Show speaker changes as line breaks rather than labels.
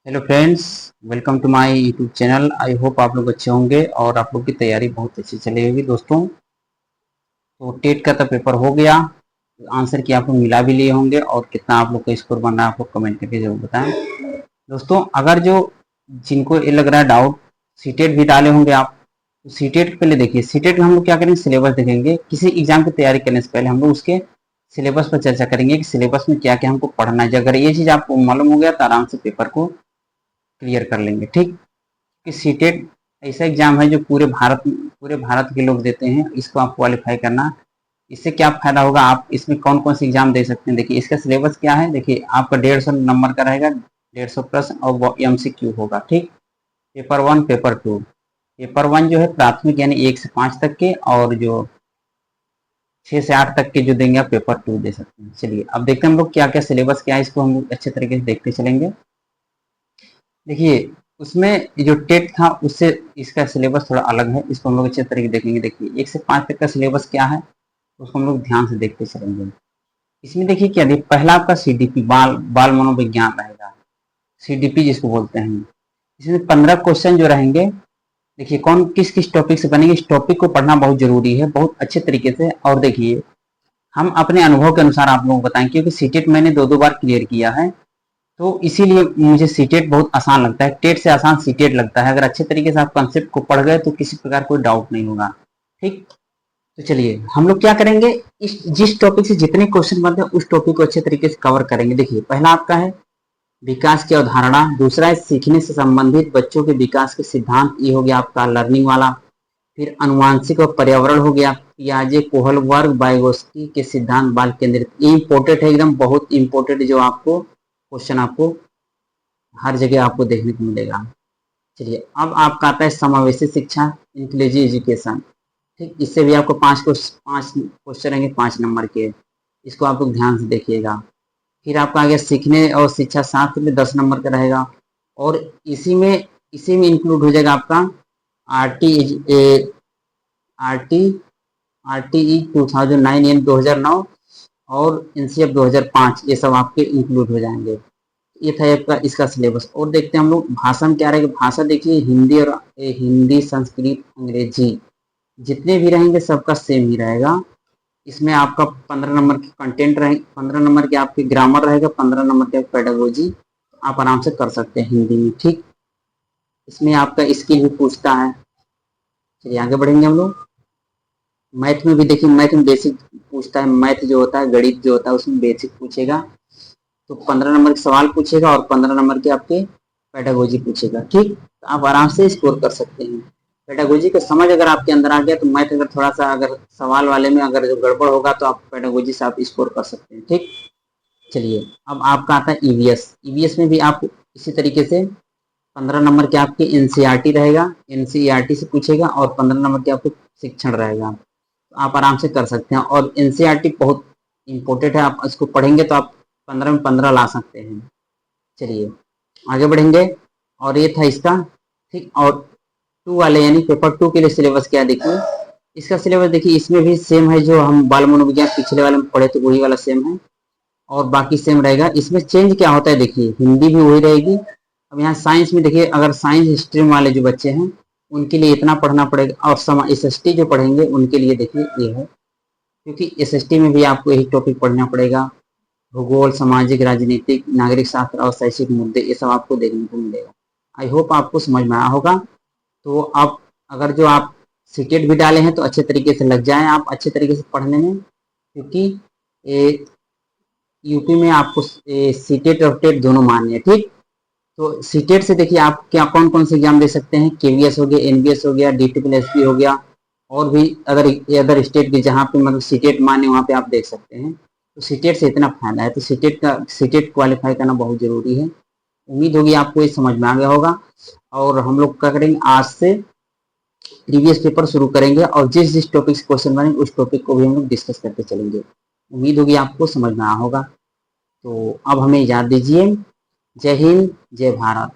Hello friends, welcome to my YouTube channel. I hope आप लोग अच्छे होंगे और आप लोग की तैयारी बहुत अच्छी चली होगी। दोस्तों, तो टेट का तो पेपर हो गया, आंसर की आप लोग मिला भी लिए होंगे और कितना आप लोग का स्कोर बन रहा है आप लोग कमेंट करके जरूर बताएं। दोस्तों, अगर जो जिनको ये लग रहा है डाउट, सीटेट भी डाले होंगे आप, तो सीटेट पहले देखिए। सीटेट में हम लोग क्या करेंगे, सिलेबस देखेंगे। किसी एग्जाम की तैयारी करने से पहले हम लोग उसके सिलेबस पर चर्चा करेंगे कि सिलेबस में क्या क्या हमको पढ़ना है। अगर ये चीज़ आपको मालूम हो गया तो आराम से पेपर को क्लियर कर लेंगे। ठीक, कि सीटेट ऐसा एग्जाम है जो पूरे भारत के लोग देते हैं। इसको आप क्वालिफाई करना। इससे क्या फायदा होगा, आप इसमें कौन कौन से एग्जाम दे सकते हैं। देखिए, इसका सिलेबस क्या है। देखिए, आपका 150 नंबर का रहेगा, 150 प्रश्न और MCQ होगा। ठीक, paper one, paper two. Paper one जो है प्राथमिक यानी 1 से 5 तक के, और जो 6 से 8 तक के जो देंगे आप पेपर टू दे सकते हैं। चलिए अब देखते हैं हम लोग क्या क्या सिलेबस क्या है, इसको हम लोग अच्छे तरीके से देखते चलेंगे। देखिए, उसमें जो टेट था उससे इसका सिलेबस थोड़ा अलग है, इसको हम लोग अच्छे तरीके से देखेंगे। देखिए, 1 से 5 तक का सिलेबस क्या है उसको हम लोग ध्यान से देखते चलेंगे। इसमें देखिए क्या देखिए, पहला आपका CDP बाल बाल मनोविज्ञान रहेगा, CDP जिसको बोलते हैं। इसमें 15 क्वेश्चन जो रहेंगे। देखिए, कौन किस किस टॉपिक से बनेंगे, इस टॉपिक को पढ़ना बहुत जरूरी है, बहुत अच्छे तरीके से। और देखिए, हम अपने अनुभव के अनुसार आप लोगों को बताएं, क्योंकि सीटेट मैंने दो दो बार क्लियर किया है, तो इसीलिए मुझे सीटेट बहुत आसान लगता है। टेट से आसान सीटेट लगता है। अगर अच्छे तरीके से आप कंसेप्ट को पढ़ गए तो किसी प्रकार कोई डाउट नहीं होगा। ठीक, तो चलिए हम लोग क्या करेंगे, इस जिस टॉपिक से जितने क्वेश्चन बनते हैं उस टॉपिक को अच्छे तरीके से कवर करेंगे। देखिए, पहला आपका है विकास की अवधारणा, दूसरा है सीखने से संबंधित बच्चों के विकास के सिद्धांत, ये हो गया आपका लर्निंग वाला। फिर अनुवांशिक और पर्यावरण हो गया, पियाजे कोहल वर्ग बाइगोस्की के सिद्धांत बाल केंद्रित। ये इंपॉर्टेंट है, एकदम बहुत इंपॉर्टेंट, जो आपको क्वेश्चन आपको हर जगह आपको देखने को मिलेगा। चलिए, अब आपका आता है समावेशी शिक्षा, इंक्लूसिव एजुकेशन। ठीक, इससे भी आपको पांच क्वेश्चन रहेंगे, 5 नंबर के। इसको आप लोग ध्यान से देखिएगा। फिर आपका आ गया सीखने और शिक्षा शास्त्र में 10 नंबर का रहेगा। और इसी में इंक्लूड हो जाएगा आपका R T R T R T E 2009 यानी 2009, और NCF 2005, ये सब आपके इंक्लूड हो जाएंगे। ये था आपका इसका सिलेबस। और देखते हैं हम लोग भाषा में क्या रहेगा। भाषा देखिए, हिंदी, संस्कृत, अंग्रेजी जितने भी रहेंगे सबका सेम ही रहेगा। इसमें आपका 15 नंबर के कंटेंट रहेंगे, 15 नंबर के आपके ग्रामर रहेगा, 15 नंबर के पेडागोजी। आप आराम से कर सकते हैं हिंदी में। ठीक, इसमें आपका स्किल भी पूछता है। चलिए आगे बढ़ेंगे हम लोग। मैथ में भी देखिए, मैथ में बेसिक पूछता है। मैथ जो होता है, गणित जो होता है, उसमें बेसिक पूछेगा। तो 15 नंबर के सवाल पूछेगा और 15 नंबर के आपके पेडागोजी पूछेगा। ठीक, तो आप आराम से स्कोर कर सकते हैं। पेडागोजी का समझ अगर आपके अंदर आ गया तो मैथ अगर थोड़ा सा अगर सवाल वाले में अगर जो गड़बड़ होगा तो आप पेडागोजी से आप स्कोर कर सकते हैं। ठीक, चलिए अब आपका आता है ईवीएस में भी आप इसी तरीके से 15 नंबर के आपके एनसीईआरटी रहेगा, एनसीईआरटी से पूछेगा, और 15 नंबर के आपको शिक्षण रहेगा। तो आप आराम से कर सकते हैं। और एनसीईआरटी बहुत इंपॉर्टेंट है, आप इसको पढ़ेंगे तो आप 15 में 15 ला सकते हैं। चलिए आगे बढ़ेंगे। और ये था इसका। ठीक, और टू वाले यानी पेपर टू के लिए सिलेबस क्या है देखिए। इसका सिलेबस देखिए, इसमें भी सेम है, जो हम बाल मनोविज्ञान पिछले वाले में पढ़े थे वही वाला सेम है, और बाकी सेम रहेगा। इसमें चेंज क्या होता है देखिए, हिंदी भी वही रहेगी। अब यहाँ साइंस में देखिए, अगर साइंस स्ट्रीम वाले जो बच्चे हैं उनके लिए इतना पढ़ना पड़ेगा, और SST जो पढ़ेंगे उनके लिए देखिए ये है, क्योंकि SST में भी आपको यही टॉपिक पढ़ना पड़ेगा। भूगोल, सामाजिक, राजनीतिक, नागरिक शास्त्र और शैक्षिक मुद्दे, ये सब आपको देखने को मिलेगा। आई होप आपको समझ में आया होगा। तो आप अगर जो आप सीटेट भी डाले हैं तो अच्छे तरीके से लग जाएं आप अच्छे तरीके से पढ़ने में, क्योंकि यूपी में आपको सीटेट और टेट दोनों मान्य है। ठीक, तो सीटेट से देखिए आप क्या कौन कौन से एग्जाम दे सकते हैं। KVS हो गया, NVS हो गया, DSSP हो गया, और भी अदर स्टेट के जहाँ पे मतलब सीटेट मान्य वहाँ पे आप देख सकते हैं। तो सीटेट से इतना फायदा है, तो सीटेट क्वालिफाई करना बहुत जरूरी है। उम्मीद होगी आपको ये समझ में आ गया होगा। और हम लोग क्या करेंगे, आज से प्रीवियस पेपर शुरू करेंगे, और जिस जिस टॉपिक से क्वेश्चन बनेंगे उस टॉपिक को भी हम लोग डिस्कस करते चलेंगे। उम्मीद होगी आपको समझ में आया होगा। तो अब हमें इजाजत दीजिए। जय हिंद, जय भारत।